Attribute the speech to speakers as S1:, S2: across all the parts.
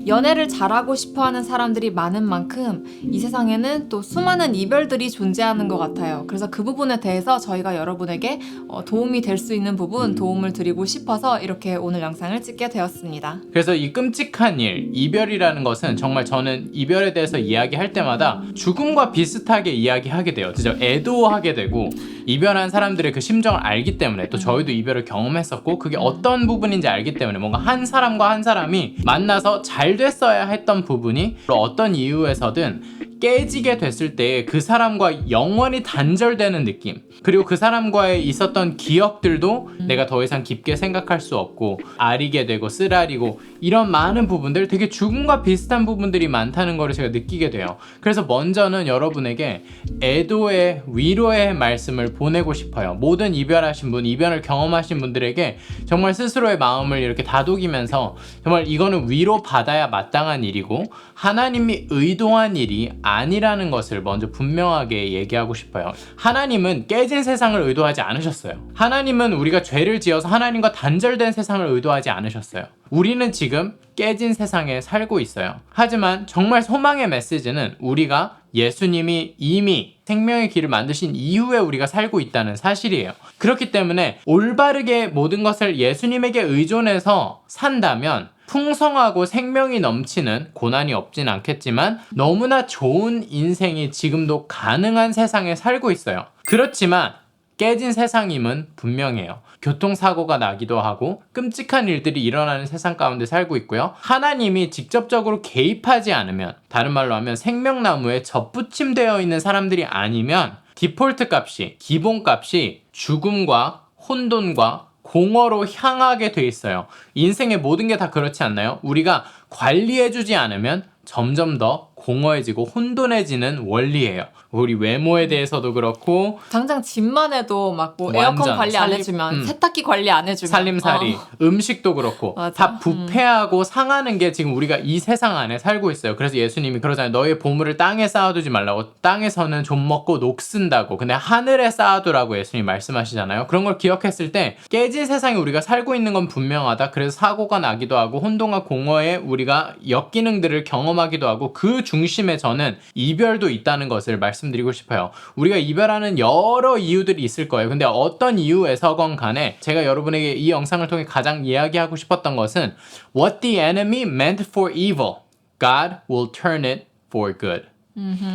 S1: 연애를 잘하고 싶어하는 사람들이 많은 만큼 이 세상에는 또 수많은 이별들이 존재하는 것 같아요. 그래서 그 부분에 대해서 저희가 여러분에게 도움이 될 수 있는 부분 도움을 드리고 싶어서 이렇게 오늘 영상을 찍게 되었습니다.
S2: 그래서 이 끔찍한 일, 이별이라는 것은 정말 저는 이별에 대해서 이야기할 때마다 죽음과 비슷하게 이야기하게 돼요. 진짜 애도하게 되고, 이별한 사람들의 그 심정을 알기 때문에, 또 저희도 이별을 경험했었고 그게 어떤 부분인지 알기 때문에 뭔가 한 사람과 한 사람이 만나서 잘 됐어야 했던 부분이 어떤 이유에서든 깨지게 됐을 때 그 사람과 영원히 단절되는 느낌, 그리고 그 사람과의 있었던 기억들도 내가 더 이상 깊게 생각할 수 없고 아리게 되고 쓰라리고, 이런 많은 부분들, 되게 죽음과 비슷한 부분들이 많다는 걸 제가 느끼게 돼요. 그래서 먼저는 여러분에게 애도의, 위로의 말씀을 보내고 싶어요. 모든 이별하신 분, 이별을 경험하신 분들에게 정말 스스로의 마음을 이렇게 다독이면서 정말 이거는 위로받아야 마땅한 일이고 하나님이 의도한 일이 아니라는 것을 먼저 분명하게 얘기하고 싶어요. 하나님은 깨진 세상을 의도하지 않으셨어요. 하나님은 우리가 죄를 지어서 하나님과 단절된 세상을 의도하지 않으셨어요. 우리는 지금 깨진 세상에 살고 있어요. 하지만 정말 소망의 메시지는 우리가 예수님이 이미 생명의 길을 만드신 이후에 우리가 살고 있다는 사실이에요. 그렇기 때문에 올바르게 모든 것을 예수님에게 의존해서 산다면 풍성하고 생명이 넘치는, 고난이 없진 않겠지만 너무나 좋은 인생이 지금도 가능한 세상에 살고 있어요. 그렇지만 깨진 세상임은 분명해요. 교통사고가 나기도 하고 끔찍한 일들이 일어나는 세상 가운데 살고 있고요. 하나님이 직접적으로 개입하지 않으면, 다른 말로 하면 생명나무에 접붙임되어 있는 사람들이 아니면 디폴트 값이, 기본 값이 죽음과 혼돈과 공허로 향하게 돼 있어요. 인생의 모든 게 다 그렇지 않나요? 우리가 관리해주지 않으면 점점 더 공허해지고 혼돈해지는 원리예요. 우리 외모에 대해서도 그렇고,
S1: 당장 집만 해도 막 뭐
S2: 완전
S1: 에어컨 관리 안 해주면, 세탁기 관리 안 해주면,
S2: 살림살이, 음식도 그렇고
S1: 맞아.
S2: 다 부패하고 상하는 게 지금 우리가 이 세상 안에 살고 있어요. 그래서 예수님이 그러잖아요. 너의 보물을 땅에 쌓아두지 말라고. 땅에서는 좀 먹고 녹슨다고. 근데 하늘에 쌓아두라고 예수님이 말씀하시잖아요. 그런 걸 기억했을 때 깨진 세상에 우리가 살고 있는 건 분명하다. 그래서 사고가 나기도 하고 혼돈과 공허에 우리가 역기능들을 경험하기도 하고, 그 중심에 저는 이별도 있다는 것을 말씀드리고 싶어요. 우리가 이별하는 여러 이유들이 있을 거예요. 근데 어떤 이유에서건 간에 제가 여러분에게 이 영상을 통해 가장 이야기하고 싶었던 것은 What the enemy meant for evil, God will turn it for good.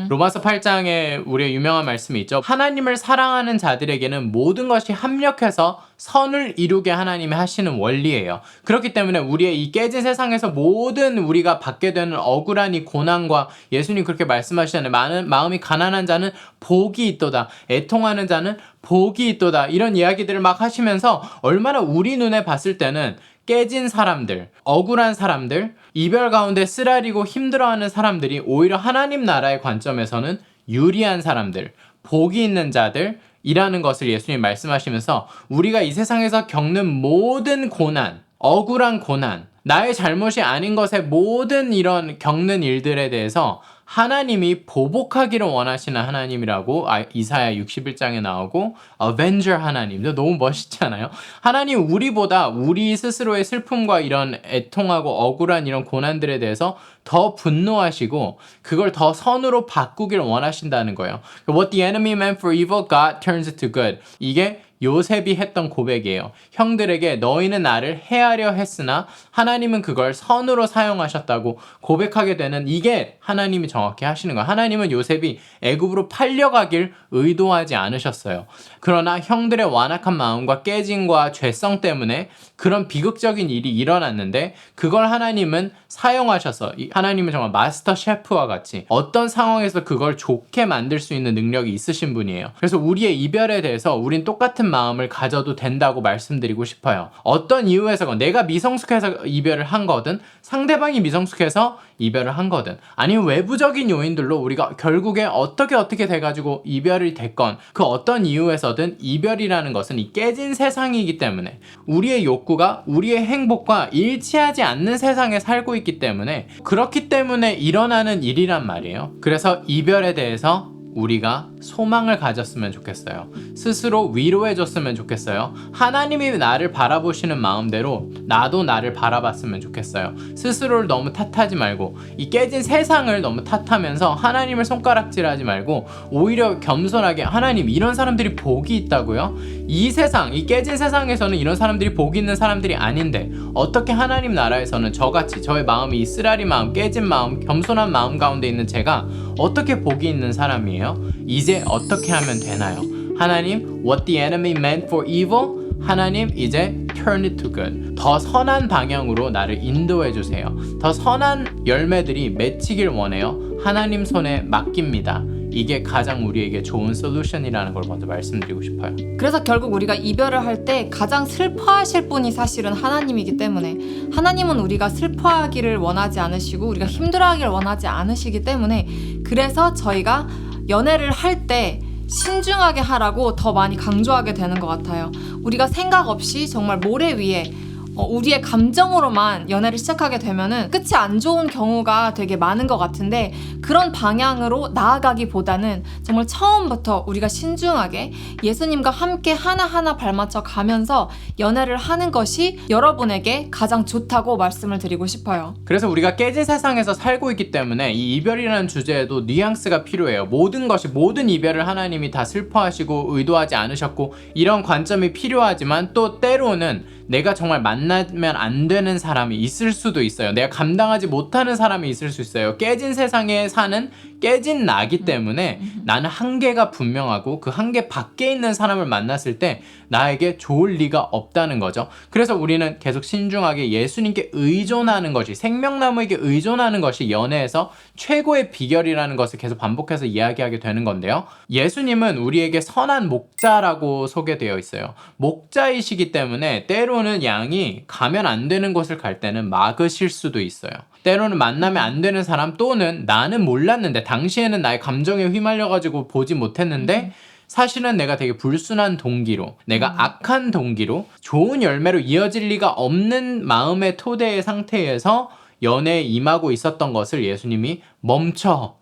S2: 로마서 8장에 우리의 유명한 말씀이 있죠. 하나님을 사랑하는 자들에게는 모든 것이 합력해서 선을 이루게 하나님이 하시는 원리예요. 그렇기 때문에 우리의 이 깨진 세상에서 모든 우리가 받게 되는 억울한 이 고난과, 예수님 그렇게 말씀하시잖아요. 많은 마음이 가난한 자는 복이 있도다, 애통하는 자는 복이 있도다, 이런 이야기들을 막 하시면서 얼마나 우리 눈에 봤을 때는 깨진 사람들, 억울한 사람들, 이별 가운데 쓰라리고 힘들어하는 사람들이 오히려 하나님 나라의 관점에서는 유리한 사람들, 복이 있는 자들 이라는 것을 예수님이 말씀하시면서, 우리가 이 세상에서 겪는 모든 고난, 억울한 고난, 나의 잘못이 아닌 것의 모든 이런 겪는 일들에 대해서 하나님이 보복하기를 원하시는 하나님이라고 이사야 61장에 나오고, 어벤저 하나님도 너무 멋있지 않아요? 하나님 우리보다 우리 스스로의 슬픔과 이런 애통하고 억울한 이런 고난들에 대해서 더 분노하시고 그걸 더 선으로 바꾸기를 원하신다는 거예요. What the enemy meant for evil, God turns it to good. 이게 요셉이 했던 고백이에요. 형들에게 너희는 나를 해하려 했으나 하나님은 그걸 선으로 사용하셨다고 고백하게 되는, 이게 하나님이 정확히 하시는 거예요. 하나님은 요셉이 애굽으로 팔려가길 의도하지 않으셨어요. 그러나 형들의 완악한 마음과 깨짐과 죄성 때문에 그런 비극적인 일이 일어났는데 그걸 하나님은 사용하셔서, 하나님은 정말 마스터 셰프와 같이 어떤 상황에서 그걸 좋게 만들 수 있는 능력이 있으신 분이에요. 그래서 우리의 이별에 대해서 우린 똑같은 마음을 가져도 된다고 말씀드리고 싶어요. 어떤 이유에서건, 내가 미성숙해서 이별을 한 거든 상대방이 미성숙해서 이별을 한 거든, 아니면 외부적인 요인들로 우리가 결국에 어떻게 돼가지고 이별이 됐건, 그 어떤 이유에서든 이별이라는 것은 이 깨진 세상이기 때문에 우리의 욕구가 우리의 행복과 일치하지 않는 세상에 살고 있기 때문에, 그렇기 때문에 일어나는 일이란 말이에요. 그래서 이별에 대해서 우리가 소망을 가졌으면 좋겠어요. 스스로 위로해줬으면 좋겠어요. 하나님이 나를 바라보시는 마음대로 나도 나를 바라봤으면 좋겠어요. 스스로를 너무 탓하지 말고 이 깨진 세상을 너무 탓하면서 하나님을 손가락질하지 말고 오히려 겸손하게 하나님 이런 사람들이 복이 있다고요? 이 세상, 이 깨진 세상에서는 이런 사람들이 복이 있는 사람들이 아닌데 어떻게 하나님 나라에서는 저같이 저의 마음이 이 쓰라리 마음, 깨진 마음, 겸손한 마음 가운데 있는 제가 어떻게 복이 있는 사람이에요? 이제 어떻게 하면 되나요? 하나님, what the enemy meant for evil, 하나님 이제 turn it to good. 더 선한 방향으로 나를 인도해 주세요. 더 선한 열매들이 맺히길 원해요. 하나님 손에 맡깁니다. 이게 가장 우리에게 좋은 솔루션이라는 걸 먼저 말씀드리고 싶어요.
S1: 그래서 결국 우리가 이별을 할 때 가장 슬퍼하실 분이 사실은 하나님이기 때문에 하나님은 우리가 슬퍼하기를 원하지 않으시고 우리가 힘들어하기를 원하지 않으시기 때문에 그래서 저희가 연애를 할 때 신중하게 하라고 더 많이 강조하게 되는 것 같아요. 우리가 생각 없이 정말 모래 위에 우리의 감정으로만 연애를 시작하게 되면은 끝이 안 좋은 경우가 되게 많은 것 같은데 그런 방향으로 나아가기보다는 정말 처음부터 우리가 신중하게 예수님과 함께 하나하나 발맞춰 가면서 연애를 하는 것이 여러분에게 가장 좋다고 말씀을 드리고 싶어요.
S2: 그래서 우리가 깨진 세상에서 살고 있기 때문에 이 이별이라는 주제에도 뉘앙스가 필요해요. 모든 이별을 하나님이 다 슬퍼하시고 의도하지 않으셨고 이런 관점이 필요하지만 또 때로는 내가 정말 만나면 안 되는 사람이 있을 수도 있어요. 내가 감당하지 못하는 사람이 있을 수 있어요. 깨진 세상에 사는 깨진 나기 때문에 나는 한계가 분명하고 그 한계 밖에 있는 사람을 만났을 때 나에게 좋을 리가 없다는 거죠. 그래서 우리는 계속 신중하게 예수님께 의존하는 것이, 생명나무에게 의존하는 것이 연애에서 최고의 비결이라는 것을 계속 반복해서 이야기하게 되는 건데요. 예수님은 우리에게 선한 목자라고 소개되어 있어요. 목자이시기 때문에 때로는 양이 가면 안 되는 곳을 갈 때는 막으실 수도 있어요. 때로는 만나면 안 되는 사람 또는 나는 몰랐는데 당시에는 나의 감정에 휘말려가지고 보지 못했는데 사실은 내가 되게 불순한 동기로, 내가 악한 동기로 좋은 열매로 이어질 리가 없는 마음의 토대의 상태에서 연애에 임하고 있었던 것을 예수님이 멈춰.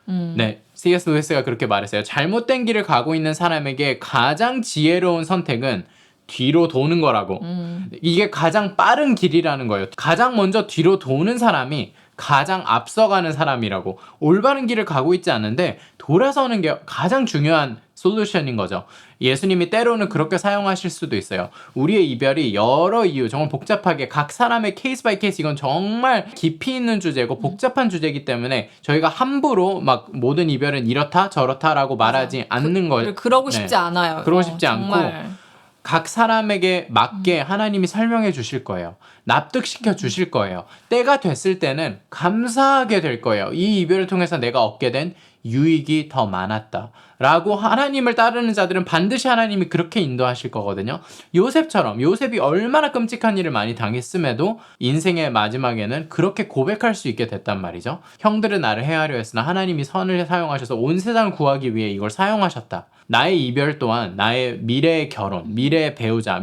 S2: 네, C.S. 루이스가 그렇게 말했어요. 잘못된 길을 가고 있는 사람에게 가장 지혜로운 선택은 뒤로 도는 거라고. 이게 가장 빠른 길이라는 거예요. 가장 먼저 뒤로 도는 사람이 가장 앞서가는 사람이라고. 올바른 길을 가고 있지 않는데 돌아서는 게 가장 중요한 솔루션인 거죠. 예수님이 때로는 그렇게 사용하실 수도 있어요. 우리의 이별이 여러 이유, 정말 복잡하게 각 사람의 케이스 바이 케이스, 이건 정말 깊이 있는 주제고 복잡한 주제이기 때문에 저희가 함부로 막 모든 이별은 이렇다 저렇다라고 말하지 않는 거예요.
S1: 그러고 싶지 않아요.
S2: 그러고 싶지
S1: 정말.
S2: 않고 각 사람에게 맞게 하나님이 설명해 주실 거예요. 납득시켜 주실 거예요. 때가 됐을 때는 감사하게 될 거예요. 이 이별을 통해서 내가 얻게 된 유익이 더 많았다 라고 하나님을 따르는 자들은 반드시 하나님이 그렇게 인도하실 거거든요. 요셉이 얼마나 끔찍한 일을 많이 당했음에도 인생의 마지막에는 그렇게 고백할 수 있게 됐단 말이죠. 형들은 나를 해하려 했으나 하나님이 선을 사용하셔서 온 세상을 구하기 위해 이걸 사용하셨다. 나의 이별 또한 나의 미래의 결혼, 미래의 배우자,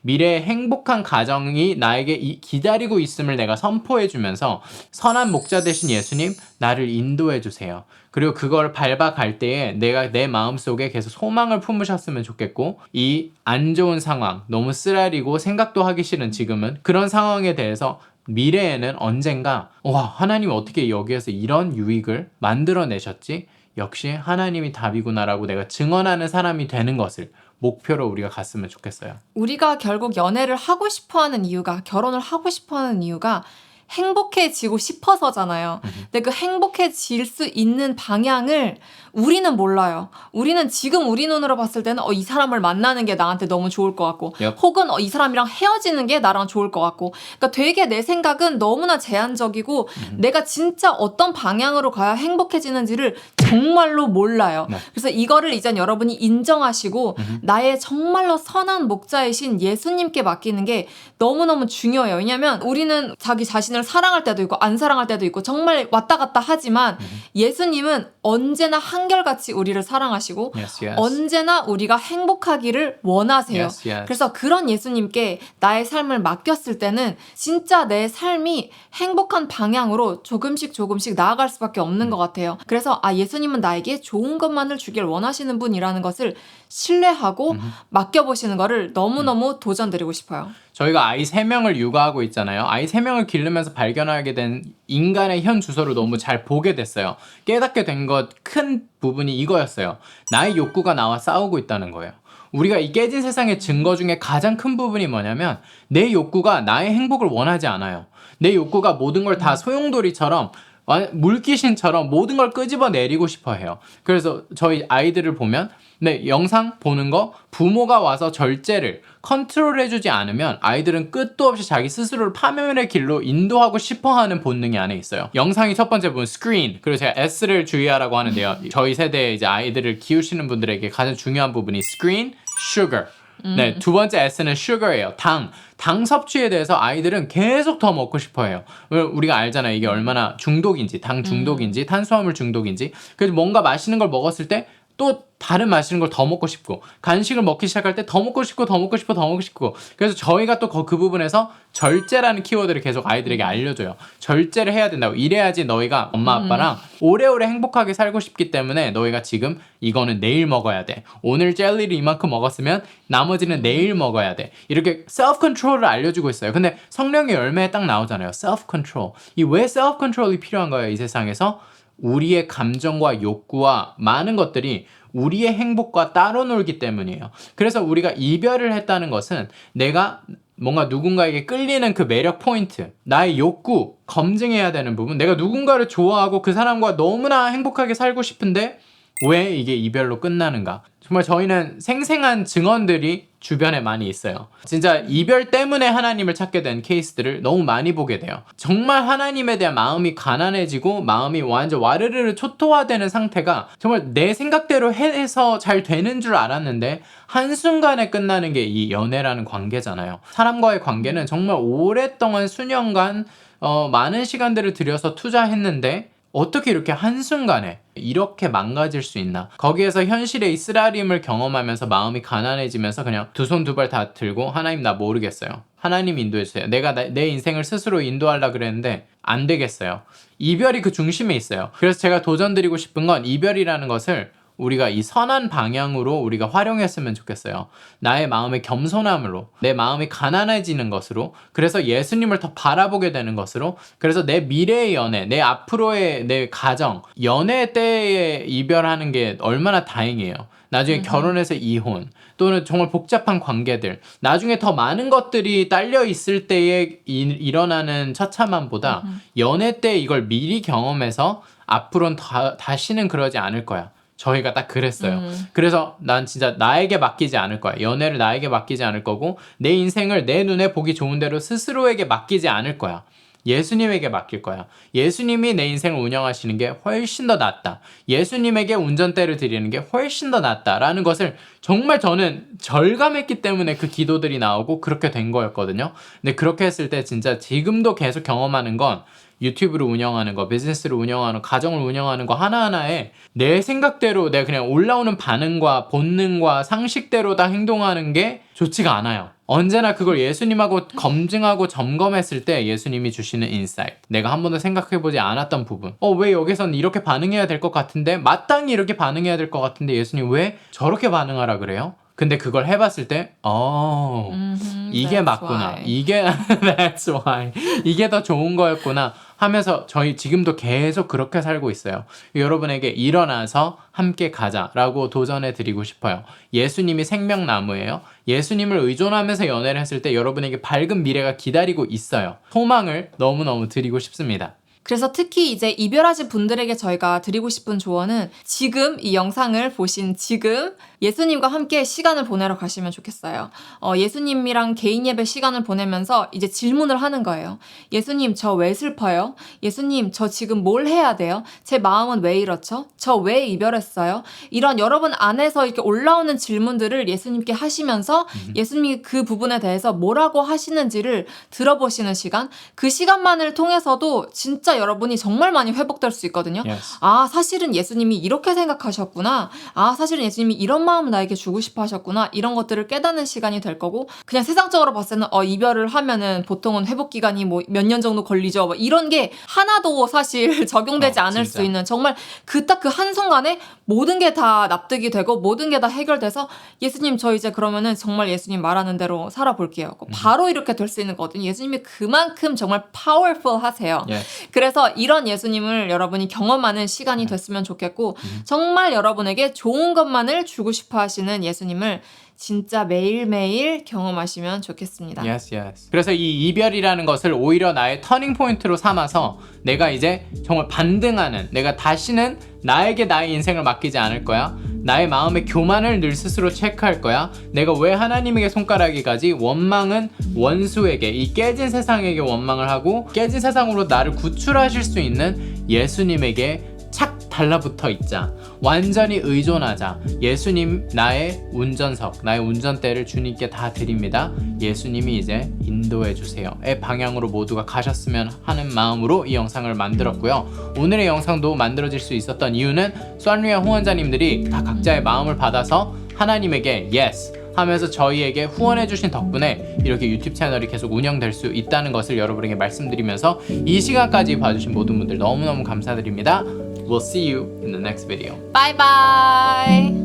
S2: 미래의 행복한 가정이 나에게 기다리고 있음을 내가 선포해 주면서 선한 목자 되신 예수님, 나를 인도해 주세요. 그리고 그걸 밟아갈 때에 내가 내 마음속에 계속 소망을 품으셨으면 좋겠고, 이 안 좋은 상황, 너무 쓰라리고 생각도 하기 싫은 지금은 그런 상황에 대해서 미래에는 언젠가 와, 하나님 어떻게 여기에서 이런 유익을 만들어내셨지? 역시 하나님이 답이구나라고 내가 증언하는 사람이 되는 것을 목표로 우리가 갔으면 좋겠어요.
S1: 우리가 결국 연애를 하고 싶어하는 이유가, 결혼을 하고 싶어하는 이유가 행복해지고 싶어서잖아요. 근데 그 행복해질 수 있는 방향을 우리는 몰라요. 우리는 지금 우리 눈으로 봤을 때는 이 사람을 만나는 게 나한테 너무 좋을 것 같고, 혹은 이 사람이랑 헤어지는 게 나랑 좋을 것 같고, 그러니까 되게 내 생각은 너무나 제한적이고 내가 진짜 어떤 방향으로 가야 행복해지는지를 정말로 몰라요. 그래서 이거를 이젠 여러분이 인정하시고 나의 정말로 선한 목자이신 예수님께 맡기는 게 너무너무 중요해요. 왜냐면 우리는 자기 자신을 사랑할 때도 있고 안 사랑할 때도 있고 정말 왔다 갔다 하지만 예수님은 언제나 한결같이 우리를 사랑하시고 언제나 우리가 행복하기를 원하세요. 그래서 그런 예수님께 나의 삶을 맡겼을 때는 진짜 내 삶이 행복한 방향으로 조금씩 나아갈 수밖에 없는 것 같아요. 그래서 예수님 예수님은 나에게 좋은 것만을 주길 원하시는 분이라는 것을 신뢰하고 맡겨보시는 거를 너무너무 도전드리고 싶어요.
S2: 저희가 아이 3명을 육아하고 있잖아요. 아이 3명을 기르면서 발견하게 된 인간의 현 주소를 너무 잘 보게 됐어요. 깨닫게 된 것 큰 부분이 이거였어요. 나의 욕구가 나와 싸우고 있다는 거예요. 우리가 이 깨진 세상의 증거 중에 가장 큰 부분이 뭐냐면 내 욕구가 나의 행복을 원하지 않아요. 내 욕구가 모든 걸 다 소용돌이처럼 물귀신처럼 모든 걸 끄집어 내리고 싶어 해요. 그래서 저희 아이들을 보면 영상 보는 거 부모가 와서 절제를 컨트롤해주지 않으면 아이들은 끝도 없이 자기 스스로를 파멸의 길로 인도하고 싶어하는 본능이 안에 있어요. 영상이 첫 번째 부분 스크린, 그리고 제가 S를 주의하라고 하는데요. 저희 세대의 이제 아이들을 키우시는 분들에게 가장 중요한 부분이 스크린, 슈거. 네, 두 번째 S는 sugar예요. 당 섭취에 대해서 아이들은 계속 더 먹고 싶어 해요. 우리가 알잖아요. 이게 얼마나 중독인지, 당 중독인지, 탄수화물 중독인지. 그래서 뭔가 맛있는 걸 먹었을 때 또 다른 맛있는 걸 더 먹고 싶고, 간식을 먹기 시작할 때 더 먹고 싶고 더 먹고 싶고 더 먹고 싶고. 그래서 저희가 또 그 부분에서 절제라는 키워드를 계속 아이들에게 알려줘요. 절제를 해야 된다고. 이래야지 너희가 엄마 아빠랑 오래오래 행복하게 살고 싶기 때문에 너희가 지금 이거는 내일 먹어야 돼. 오늘 젤리를 이만큼 먹었으면 나머지는 내일 먹어야 돼. 이렇게 셀프 컨트롤을 알려주고 있어요. 근데 성령의 열매에 딱 나오잖아요. 셀프 컨트롤. 이 왜 셀프 컨트롤이 필요한 거예요? 이 세상에서 우리의 감정과 욕구와 많은 것들이 우리의 행복과 따로 놀기 때문이에요. 그래서 우리가 이별을 했다는 것은 내가 뭔가 누군가에게 끌리는 그 매력 포인트, 나의 욕구, 검증해야 되는 부분, 내가 누군가를 좋아하고 그 사람과 너무나 행복하게 살고 싶은데 왜 이게 이별로 끝나는가? 정말 저희는 생생한 증언들이 주변에 많이 있어요. 진짜 이별 때문에 하나님을 찾게 된 케이스들을 너무 많이 보게 돼요. 정말 하나님에 대한 마음이 가난해지고 마음이 완전 와르르르 초토화되는 상태가 정말 내 생각대로 해서 잘 되는 줄 알았는데 한순간에 끝나는 게 이 연애라는 관계잖아요. 사람과의 관계는 정말 오랫동안 수년간 많은 시간들을 들여서 투자했는데 어떻게 이렇게 한순간에 이렇게 망가질 수 있나? 거기에서 현실의 이 쓰라림을 경험하면서 마음이 가난해지면서 그냥 두 손 두 발 다 들고 하나님 나 모르겠어요. 하나님 인도해주세요. 내가 내 인생을 스스로 인도하려고 그랬는데 안 되겠어요. 이별이 그 중심에 있어요. 그래서 제가 도전드리고 싶은 건 이별이라는 것을 우리가 이 선한 방향으로 우리가 활용했으면 좋겠어요. 나의 마음의 겸손함으로, 내 마음이 가난해지는 것으로, 그래서 예수님을 더 바라보게 되는 것으로, 그래서 내 미래의 연애, 내 앞으로의 내 가정, 연애 때에 이별하는 게 얼마나 다행이에요. 나중에 결혼해서 이혼, 또는 정말 복잡한 관계들, 나중에 더 많은 것들이 딸려 있을 때에 일어나는 처참함보다 연애 때 이걸 미리 경험해서 앞으로는 다시는 그러지 않을 거야. 저희가 딱 그랬어요. 그래서 난 진짜 나에게 맡기지 않을 거야. 연애를 나에게 맡기지 않을 거고 내 인생을 내 눈에 보기 좋은 대로 스스로에게 맡기지 않을 거야. 예수님에게 맡길 거야. 예수님이 내 인생을 운영하시는 게 훨씬 더 낫다. 예수님에게 운전대를 드리는 게 훨씬 더 낫다라는 것을 정말 저는 절감했기 때문에 그 기도들이 나오고 그렇게 된 거였거든요. 근데 그렇게 했을 때 진짜 지금도 계속 경험하는 건 유튜브를 운영하는 거, 비즈니스를 운영하는 거, 가정을 운영하는 거 하나하나에 내 생각대로 내가 그냥 올라오는 반응과 본능과 상식대로 다 행동하는 게 좋지가 않아요. 언제나 그걸 예수님하고 검증하고 점검했을 때 예수님이 주시는 인사이트, 내가 한 번도 생각해보지 않았던 부분, 왜 여기선 이렇게 반응해야 될 것 같은데, 마땅히 이렇게 반응해야 될 것 같은데 예수님 왜 저렇게 반응하라 그래요? 근데 그걸 해봤을 때 이게 맞구나.
S1: why.
S2: 이게 that's why. 이게 더 좋은 거였구나 하면서 저희 지금도 계속 그렇게 살고 있어요. 여러분에게 일어나서 함께 가자라고 도전해 드리고 싶어요. 예수님이 생명나무예요. 예수님을 의존하면서 연애를 했을 때 여러분에게 밝은 미래가 기다리고 있어요. 소망을 너무너무 드리고 싶습니다.
S1: 그래서 특히 이제 이별하신 분들에게 저희가 드리고 싶은 조언은 지금 이 영상을 보신 지금 예수님과 함께 시간을 보내러 가시면 좋겠어요. 예수님이랑 개인 예배 시간을 보내면서 이제 질문을 하는 거예요. 예수님, 저 왜 슬퍼요? 예수님, 저 지금 뭘 해야 돼요? 제 마음은 왜 이렇죠? 저 왜 이별했어요? 이런 여러분 안에서 이렇게 올라오는 질문들을 예수님께 하시면서 예수님이 그 부분에 대해서 뭐라고 하시는지를 들어보시는 시간, 그 시간만을 통해서도 진짜 진짜 여러분이 정말 많이 회복될 수 있거든요.
S2: Yes.
S1: 아, 사실은 예수님이 이렇게 생각하셨구나. 아, 사실은 예수님이 이런 마음을 나에게 주고 싶어 하셨구나. 이런 것들을 깨닫는 시간이 될 거고, 그냥 세상적으로 봤을 때는 이별을 하면은 보통은 회복 기간이 뭐 몇 년 정도 걸리죠. 뭐 이런 게 하나도 사실 적용되지 않을
S2: 진짜.
S1: 수 있는, 정말 딱 그 한순간에 모든 게 다 납득이 되고 모든 게 다 해결돼서 예수님 저 이제 그러면은 정말 예수님 말하는 대로 살아볼게요. 바로 이렇게 될 수 있는 거거든요. 예수님이 그만큼 정말 파워풀 하세요.
S2: Yes.
S1: 그래서 이런 예수님을 여러분이 경험하는 시간이 됐으면 좋겠고, 정말 여러분에게 좋은 것만을 주고 싶어 하시는 예수님을 진짜 매일매일 경험하시면 좋겠습니다.
S2: Yes, yes. 그래서 이 이별이라는 것을 오히려 나의 터닝 포인트로 삼아서 내가 이제 정말 반등하는, 내가 다시는 나에게 나의 인생을 맡기지 않을 거야. 나의 마음의 교만을 늘 스스로 체크할 거야. 내가 왜 하나님에게 손가락이 가지? 원망은 원수에게, 이 깨진 세상에게 원망을 하고 깨진 세상으로 나를 구출하실 수 있는 예수님에게 착 달라붙어 있자. 완전히 의존하자. 예수님 나의 운전석, 나의 운전대를 주님께 다 드립니다. 예수님이 이제 인도해 주세요의 방향으로 모두가 가셨으면 하는 마음으로 이 영상을 만들었고요. 오늘의 영상도 만들어질 수 있었던 이유는 쏜리아 후원자님들이 다 각자의 마음을 받아서 하나님에게 yes 하면서 저희에게 후원해주신 덕분에 이렇게 유튜브 채널이 계속 운영될 수 있다는 것을 여러분에게 말씀드리면서 이 시간까지 봐주신 모든 분들 너무너무 감사드립니다. We'll see you in the next video.
S1: 바이바이.